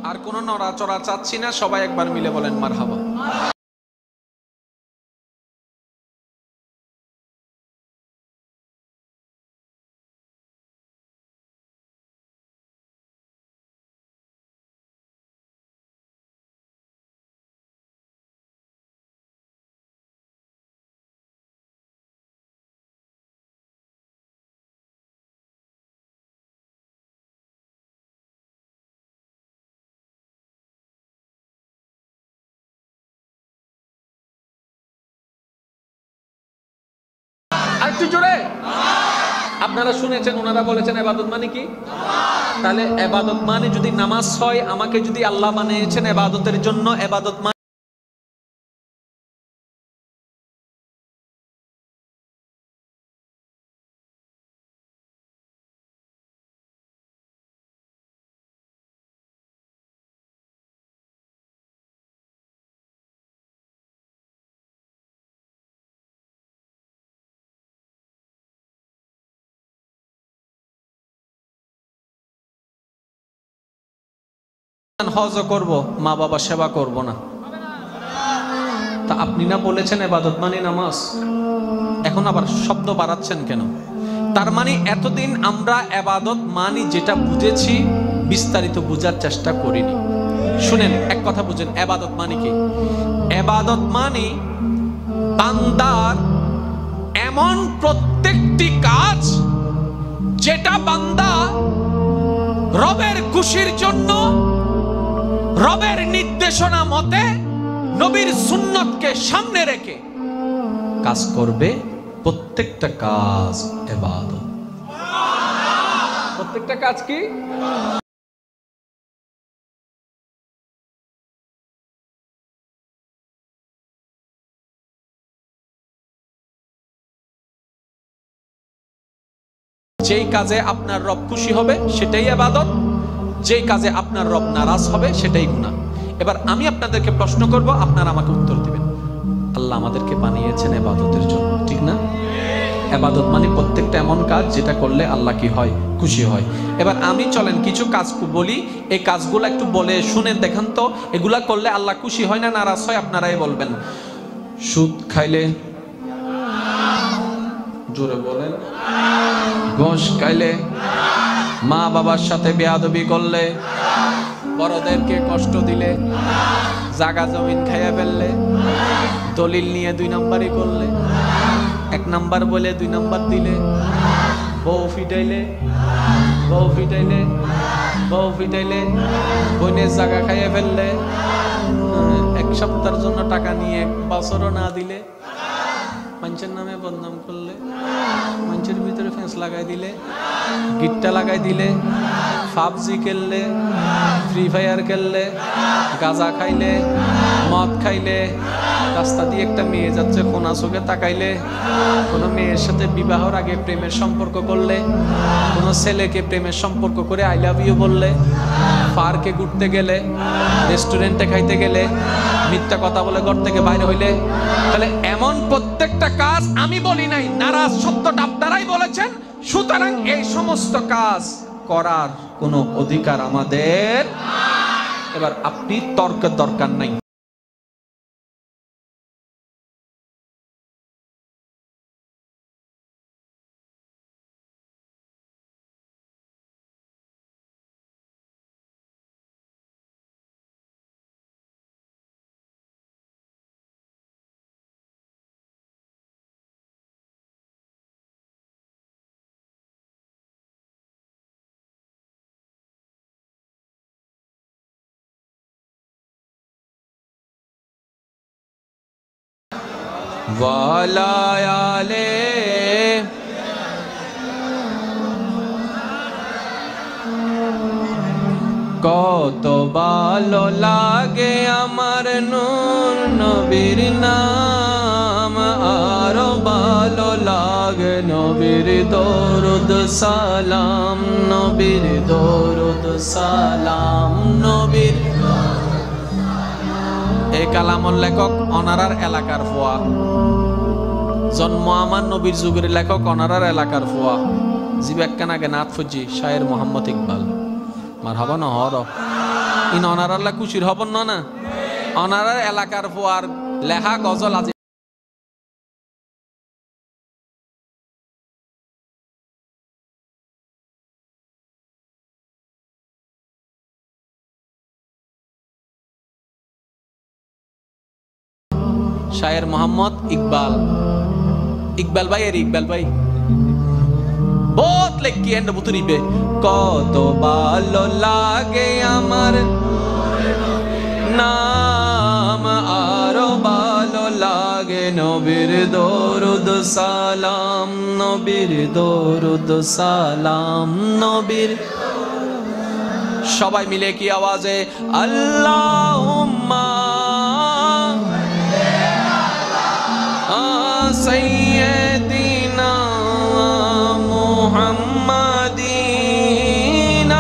আর কোনো নড়াচড়া চাচ্ছি না, সবাই একবার মিলে বলেন মারহাবা। আরেকটু জোরে। আপনারা শুনেছেন ওনারা বলেছেন ইবাদত মানে কি? তাহলে ইবাদত মানে যদি নামাজ হয়, আমাকে যদি আল্লাহ বানিয়েছেন ইবাদতের জন্য, ইবাদত মানে হজ করব, মা বাবা সেবা করব না। তা আপনি না বলেছেন ইবাদত মানে নামাজ, এখন আবার শব্দ বাড়াচ্ছেন কেন? তার মানে এতদিন আমরা ইবাদত মানে যেটা বুঝেছি বিস্তারিত বোঝার চেষ্টা করিনি। শুনেন, এক কথা বুঝেন, ইবাদত মানে কি? ইবাদত মানে বান্দার এমন প্রত্যেকটি কাজ যেটা বান্দা রবের খুশির জন্য, রবের নির্দেশনা মতে, নবীর সুন্নতকে সামনে রেখে কাজ করবে। প্রত্যেকটা কাজ ইবাদত। প্রত্যেকটা কাজ কি? যেই কাজে আপনার রব খুশি হবে সেটাই ইবাদত, যেই কাজে আপনার রব নারাজ হবে সেটাই গুনাহ। এবার আমি আপনাদেরকে প্রশ্ন করব, আপনারা আমাকে উত্তর দিবেন। আল্লাহ আমাদেরকে বানিয়েছেন ইবাদতের জন্য, ঠিক না? ইবাদত মানে প্রত্যেকটা এমন কাজ যেটা করলে আল্লাহ কি হয়? খুশি হয়। এবার আমি চলেন কিছু কাজ বলি, এই কাজগুলো একটু বলে শুনে দেখেন তো, এগুলা করলে আল্লাহ খুশি হয় না নারাজ হয়? আপনারাই বলবেন। সুদ খাইলে, জোরে বলেন, ঘুষ খাইলে, মা বাবার সাথে বেয়াদবি করলে, বড়দেরকে কষ্ট দিলে, জায়গা জমিন খাইয়া ফেললে, দলিল নিয়ে 2 নাম্বারই করলে, 1 নাম্বার বলে 2 নাম্বার দিলে, বউ ফিটাইলে, বোনের জায়গা খাইয়া ফেললে, 1 সপ্তাহের জন্য টাকা নিয়ে 1 বছরও না দিলে, মানুষের নামে বদনাম করলে, মানুষের ভিতরে ফেঁস লাগাই দিলে, গিট্টা লাগাই দিলে, পাবজি খেললে, ফ্রি ফায়ার খেললে, গাঁজা খাইলে, মদ খাইলে, রাস্তা দিয়ে একটা মেয়ে যাচ্ছে কোনা চোখে তাকাইলে, কোনো মেয়ের সাথে বিবাহর আগে প্রেমের সম্পর্ক করলে, কোনো ছেলেকে প্রেমের সম্পর্ক করে আই লাভ ইউ বললে, পার্কে ঘুরতে গেলে, রেস্টুরেন্টে খাইতে গেলে, মিথ্যা কথা বলে ঘর থেকে বাইরে হইলে, তাহলে এমন প্রত্যেকটা কাজ আমি বলি নাই, নারাজ সত্যটা আপনারাই বলেছেন। সুতরাং এই সমস্ত কাজ করার কোনো অধিকার আমাদের। এবার আপনি তর্কের দরকার নাই। ওয়ালায়ালে কত ভালো লাগে আমার নূর নবীর নাম, আরো ভালো লাগে নবীর দরুদ সালাম, নবীর দরুদ সালাম, নবীর। এই কালামর লেখক অনারার এলাকার ফুয়া, জন্ম আমার নবীর যুগের লেখক অনারার এলাকার ফুয়া, জীব একখান আগে নাথ ফুজি শায়ের মোহাম্মদ ইকবাল। মারহাবা নহর ইন অনারাল্লা খুশির হবন না অনারার এলাকার পোয়ার লেখা গজল আছে শায়ের মোহাম্মদ ইকবাল ইকবাল ভাই এর ইকবাল ভাই বহুত লেখি এন্ড বুতুরিবে কত ভালো লাগে আমার নাম আরো ভালো লাগে নবীর দরুদ সালাম নবীর দরুদ সালাম নবীর সবাই মিলে কি আওয়াজে আল্লাহুম্মা সাইয়্যিদিনা মুহাম্মাদিন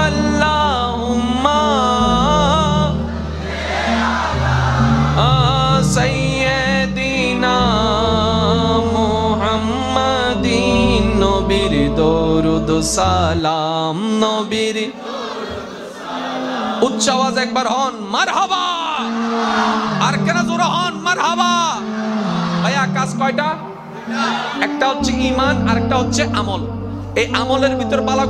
আল্লাহুম্মা সাইয়্যিদিনা মুহাম্মাদিন নবীর দরুদ সালাম নবীর উচ্চ আওয়াজ একবার হন মারহাবা আর কেন জোরে হন মারহাবা ভাইয়া কাজ কয়টা একটা হচ্ছে ঈমান আর একটা হচ্ছে আমল এই আমলের ভিতর বালা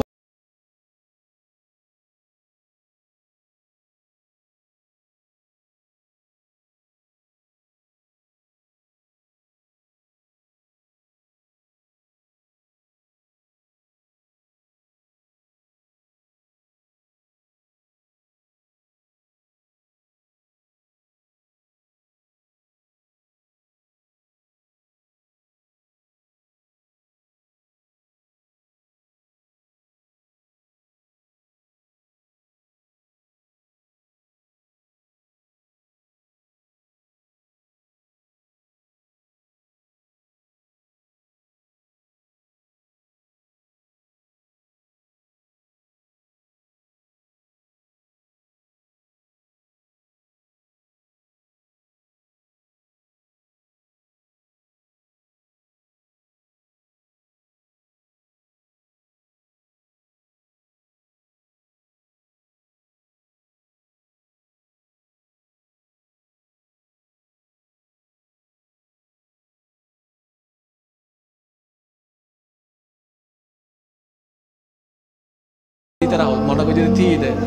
মনে করে যদি থিয়ে দেয়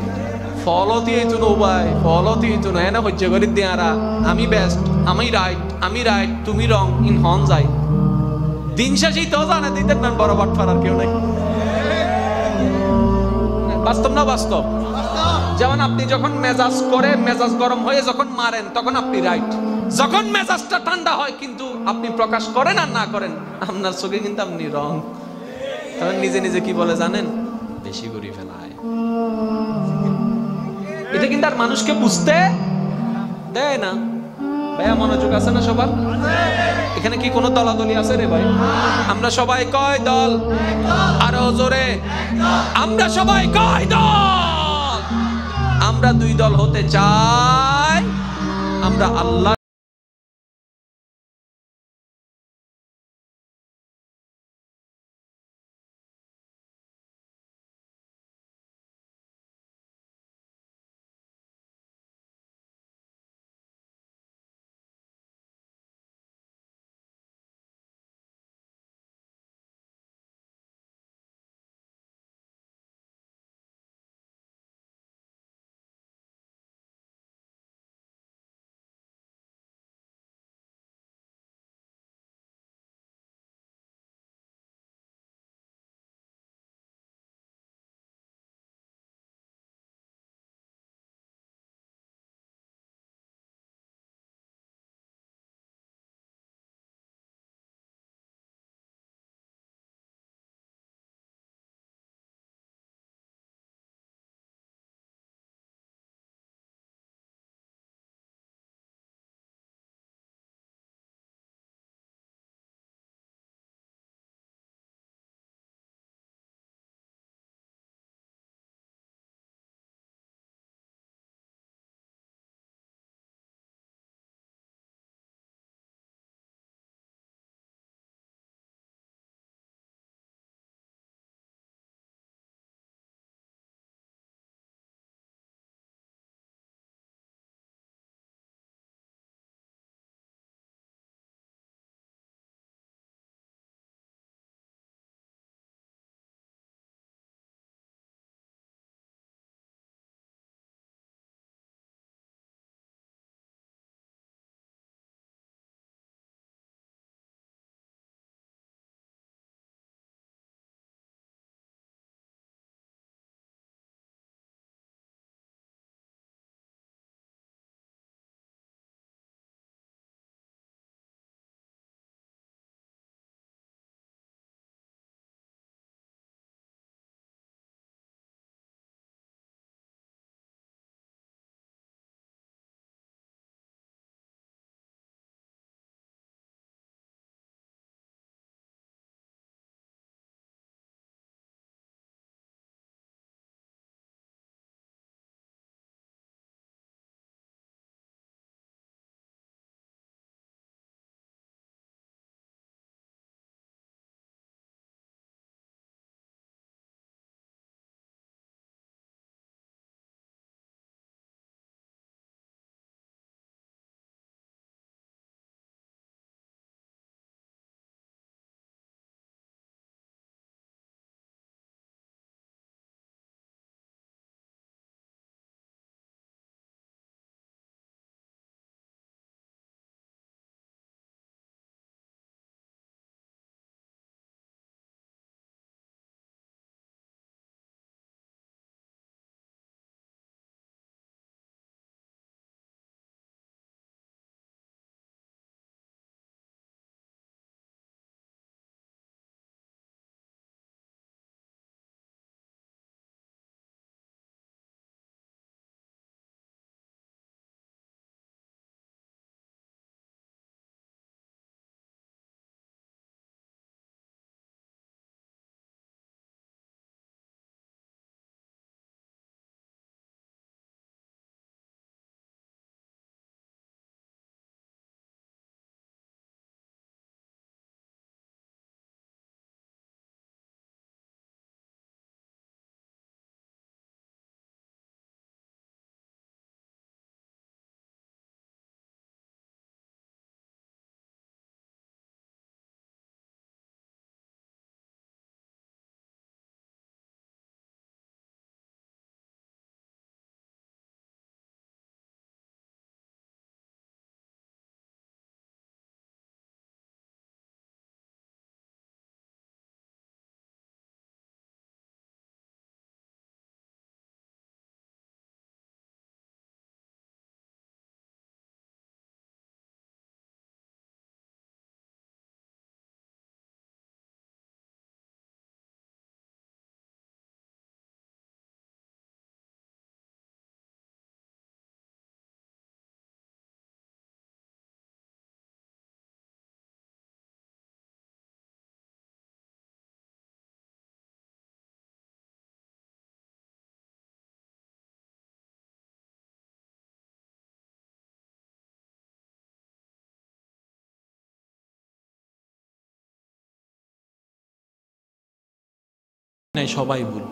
ফলো দিয়ে চুনো উপায় ফলো দিয়ে চুনো এনে হচ্ছে করে দেয়ারা আমি বেস্ট আমি রাইট তুমি রং ইন হন যাই দিন শেষেই তো জানে দিতেন না বড় বাট ফারার কেউ নাই বাস্তব না বাস্তব যেমন আপনি যখন মেজাজ করে মেজাজ গরম হয়ে যখন মারেন তখন আপনি রাইট যখন মেজাজটা ঠান্ডা হয় কিন্তু আপনি প্রকাশ করেন আর না করেন আপনার চোখে কিন্তু আপনি রং তখন নিজে নিজে কি বলে জানেন বেশি করে ফেলায় এটা কিন্তু আর মানুষকে বুঝতে দেয় না ভাইয়া মনোযোগ আছে না সবার এখানে কি কোনো দলাদলি আছে রে ভাই আমরা সবাই কয় দল আরো জোরে আমরা সবাই কয় দল আমরা দুই দল হতে চাই আমরা আল্লাহ নাই, সবাই ভুল।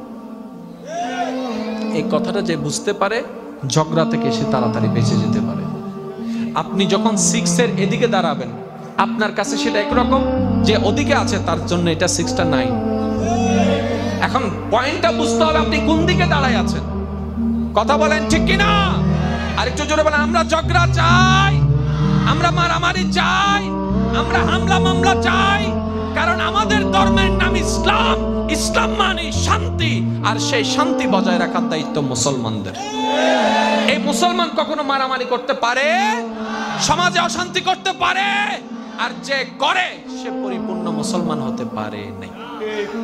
এই কথাটা যে বুঝতে পারে ঝগড়া থেকে সে তাড়াতাড়ি বেঁচে যেতে পারে। আপনি যখন 6 এর এদিকে দাঁড়াবেন, আপনার কাছে সেটা একরকম, যে ওদিকে আছে তার জন্য এটা 6টা 9। এখন পয়েন্টটা বুঝতে হবে আপনি কোন দিকে দাঁড়ায় আছেন। কথা বলেন ঠিক কিনা? আরেকটু জোরে বলেন। আমরা ঝগড়া চাই, আমরা মারামারি চাই, আমরা হামলা মামলা চাই, কারণ আমাদের ধর্মের নাম ইসলাম। ইসলাম মানে শান্তি, আর সেই শান্তি বজায় রাখার দায়িত্ব মুসলমানদের। এই মুসলমান কখনো মারামারি করতে পারে, সমাজে অশান্তি করতে পারে, আর যে করে সে পরিপূর্ণ মুসলমান হতে পারে নাই।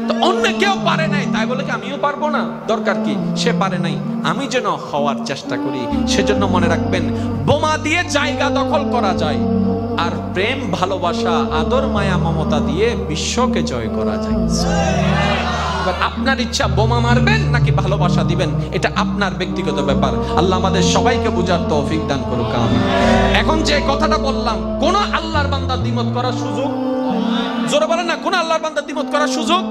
তো অন্য কেউ পারে নাই তাই বলে কি আমিও পারবো না? দরকার কি? সে পারে নাই, আমি যেন হওয়ার চেষ্টা করি। সেজন্য মনে রাখবেন, বোমা দিয়ে জায়গা দখল করা যায়, আর প্রেম ভালোবাসা আদর মায়া মমতা দিয়ে বিশ্বকে জয় করা যায়। এবার আপনার ইচ্ছা বোমা মারবেন নাকি ভালোবাসা দিবেন, এটা আপনার ব্যক্তিগত ব্যাপার। আল্লাহ আমাদের সবাইকে বুঝার তৌফিক দান করুক, আমিন। এখন যে কথাটা বললাম, কোন আল্লাহর বান্দা দ্বিমত করার সুযোগ, জোরে বলেন না, কোন আল্লাহর বান্দা দ্বিমত করার সুযোগ?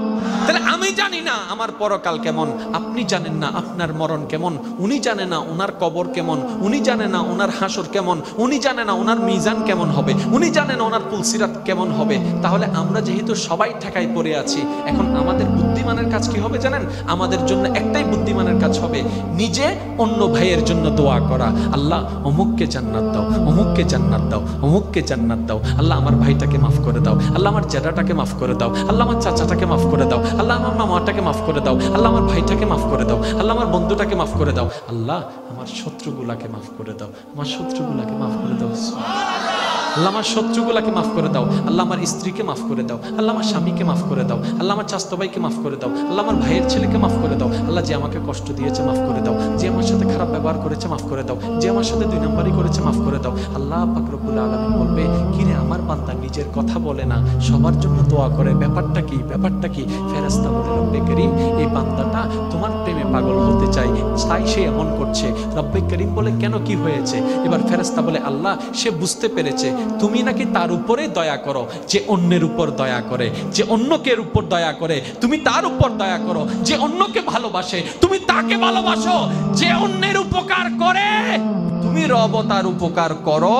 তাহলে আমি জানি না আমার পরকাল কেমন, আপনি জানেন না আপনার মরণ কেমন, উনি জানে না ওনার কবর কেমন, উনি জানে না ওনার হাসর কেমন, উনি জানে না ওনার মিজান কেমন হবে, উনি জানে না ওনার পুলসিরাত কেমন হবে। তাহলে আমরা যেহেতু সবাই ঠেকায় পড়ে আছি, এখন আমাদের বুদ্ধিমানের কাজ কি হবে জানেন? আমাদের জন্য একটাই বুদ্ধিমানের কাজ হবে, নিজে অন্য ভাইয়ের জন্য দোয়া করা। আল্লাহ অমুককে জান্নাত দাও, অমুককে জান্নাত দাও, অমুককে জান্নাত দাও। আল্লাহ আমার ভাইটাকে মাফ করে দাও, আল্লাহ আমার জেঠাটাকে মাফ করে দাও, আল্লাহ আমার চাচাটাকে মাফ করে দাও, আল্লাহ আমার মামাটাকে মাফ করে দাও, আল্লাহ আমার ভাইটাকে মাফ করে দাও, আল্লাহ আমার বন্ধুটাকে মাফ করে দাও, আল্লাহ আমার শত্রুগুলাকে মাফ করে দাও, আমার শত্রুগুলাকে মাফ করে দাও, আল্লাহ আমার শত্রুগুলাকে মাফ করে দাও, আল্লাহ আমার স্ত্রীকে মাফ করে দাও, আল্লাহ আমার স্বামীকে মাফ করে দাও, আল্লাহ আমার চাচাতো ভাইকে মাফ করে দাও, আল্লাহ আমার ভাইয়ের ছেলেকে মাফ করে দাও, আল্লাহ যে আমাকে কষ্ট দিয়েছে মাফ করে দাও, যে আমার সাথে খারাপ ব্যবহার করেছে মাফ করে দাও, যে আমার সাথে 2 নম্বরই করেছে মাফ করে দাও। আল্লাহ পাক রব্বুল আলামিন বলবে, কিরে আমার বান্দা নিজের কথা বলে না, সবার জন্য দোয়া করে, ব্যাপারটা কি? ব্যাপারটা কি? ফেরেশতা বলে, রব্বে করিম এই বান্দাটা তোমার প্রেমে পাগল হতে চায়, তাই সে এমন করছে। রব্বে করিম বলে, কেন, কি হয়েছে? এবার ফেরেশতা বলে, আল্লাহ সে বুঝতে পেরেছে তুমি নাকি তার উপরে দয়া করো, যে অন্যের উপর দয়া করে, যে অন্যকে উপর দয়া করে তুমি তার উপর দয়া করো, যে অন্যকে ভালোবাসে তুমি তাকে ভালোবাসো, যে অন্যের উপকার করে তুমি রব তার উপকার করো।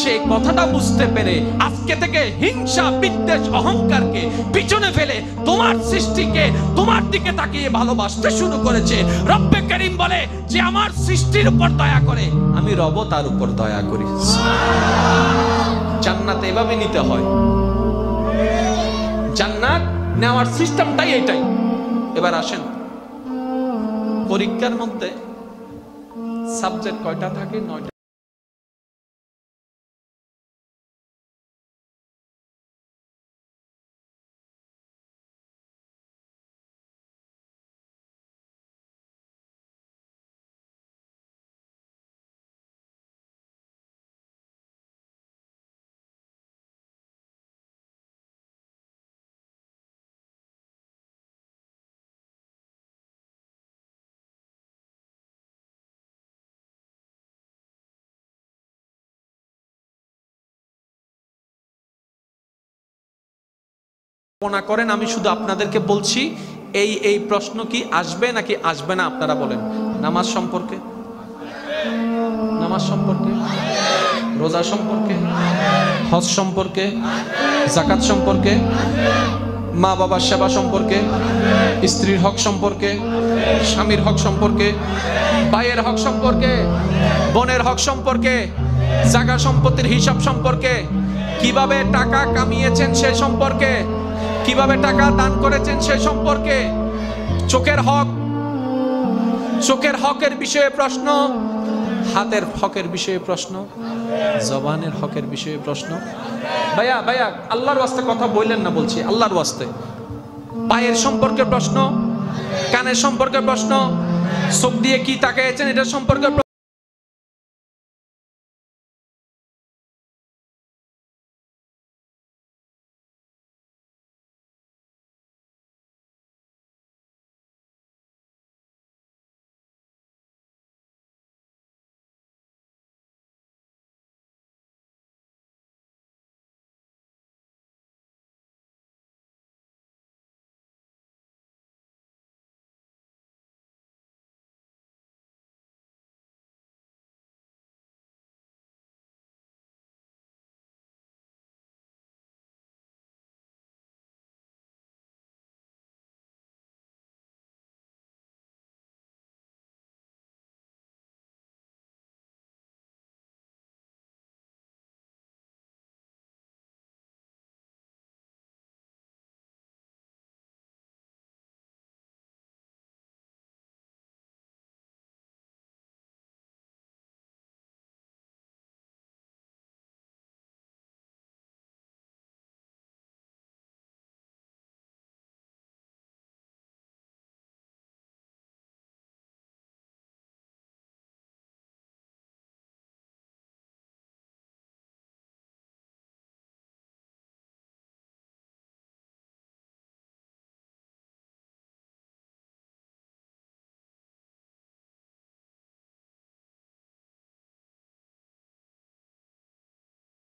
সেই কথাটা বুঝতে পেরে আজকে থেকে হিংসা বিদ্বেষ অহংকারকে পিছনে ফেলে তোমার সৃষ্টিকে তোমার দিকে তাকিয়ে ভালোবাসতে শুরু করেছে। রব্বে করিম বলে, যে আমার সৃষ্টির উপর দয়া করে আমি রব তার উপর দয়া করি। জান্নাত এভাবে নিতে হয়, জান্নাত নেওয়ার সিস্টেমটাই এটাই। এবার আসেন, পরীক্ষার মধ্যে সাবজেক্ট কয়টা থাকে? 9টা। কল্পনা করেন, আমি শুধু আপনাদেরকে বলছি, এই এই প্রশ্ন কি আসবে নাকি আসবে না? আপনারা বলেন। নামাজ সম্পর্কে, নামাজ সম্পর্কে, রোজা সম্পর্কে, হজ সম্পর্কে, যাকাত সম্পর্কে, মা বাবার সেবা সম্পর্কে, স্ত্রীর হক সম্পর্কে, স্বামীর হক সম্পর্কে, ভাইয়ের হক সম্পর্কে, বোনের হক সম্পর্কে, জায়গা সম্পত্তির হিসাব সম্পর্কে, কিভাবে টাকা কামিয়েছেন সে সম্পর্কে, কিভাবে টাকা দান করেছেন সে সম্পর্কে, চোখের হক, চোখের হকের বিষয়ে প্রশ্ন, হাতের হকের বিষয়ে প্রশ্ন, জবানের হকের বিষয়ে প্রশ্ন। ভাইয়া ভাইয়া আল্লাহর ওয়াস্তে কথা বললেন না, বলছি আল্লাহর ওয়াস্তে। পায়ের সম্পর্কে প্রশ্ন, কানের সম্পর্কে প্রশ্ন, চোখ দিয়ে কি তাকিয়েছেন এটা সম্পর্কে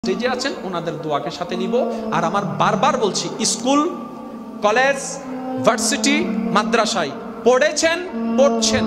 স্টেজে আছেন ওনাদের দোয়াকে সাথে নিব। আর আমার বারবার বলছি, স্কুল, কলেজ, ভার্সিটি, মাদ্রাসায় পড়েছেন, পড়ছেন,